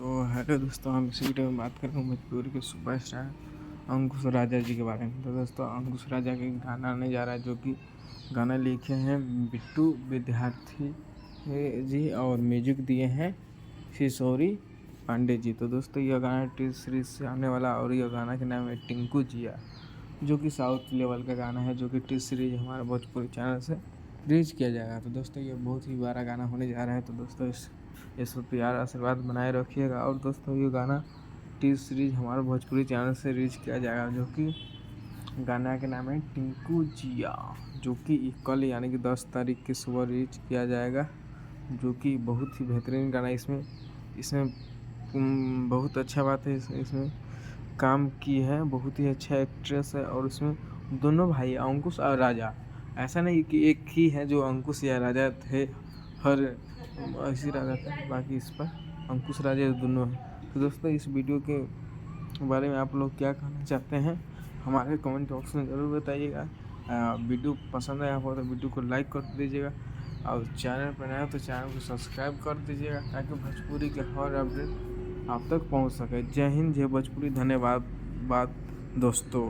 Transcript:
तो हेलो दोस्तों, हम इस वीडियो में बात करेंगे भोजपुरी के सुपरस्टार अंकुश राजा जी के बारे में। तो दोस्तों, अंकुश राजा के गाना आने जा रहा है, जो कि गाना लिखे हैं बिट्टू विद्यार्थी जी और म्यूजिक दिए हैं किशोरी पांडे जी। तो दोस्तों, यह गाना टी सीरीज से आने वाला और यह गाना के नाम है टिंकू जिया, जो कि साउथ लेवल का गाना है, जो कि टी सीरीज हमारे भोजपुरी चैनल से रिलीज किया जाएगा। तो दोस्तों, ये बहुत ही बड़ा गाना होने जा रहा है। तो दोस्तों, इस पर प्यार आशीर्वाद बनाए रखिएगा। और दोस्तों, ये गाना टी सीरीज हमारे भोजपुरी चैनल से रिलीज किया जाएगा, जो कि गाना के नाम है टिंकू जिया, जो कि कल यानी कि 10 तारीख की सुबह रिलीज किया जाएगा। जो कि बहुत ही बेहतरीन गाना इसमें इसमें बहुत अच्छा बात है, इसमें काम की है, बहुत ही अच्छा एक्ट्रेस है। और उसमें दोनों भाई अंकुश और राजा, ऐसा नहीं कि एक ही है जो अंकुश या राजा थे, हर ऐसी राजा थे, बाकी इस पर अंकुश राजा दोनों हैं। तो दोस्तों, इस वीडियो के बारे में आप लोग क्या कहना चाहते हैं, हमारे कमेंट बॉक्स में ज़रूर बताइएगा। वीडियो पसंद आया हो तो वीडियो को लाइक कर दीजिएगा, और चैनल पर नया हो तो चैनल को सब्सक्राइब कर दीजिएगा, ताकि भोजपुरी के हर अपडेट आप तक पहुंच सके। जय हिंद, जय भोजपुरी। धन्यवाद दोस्तों।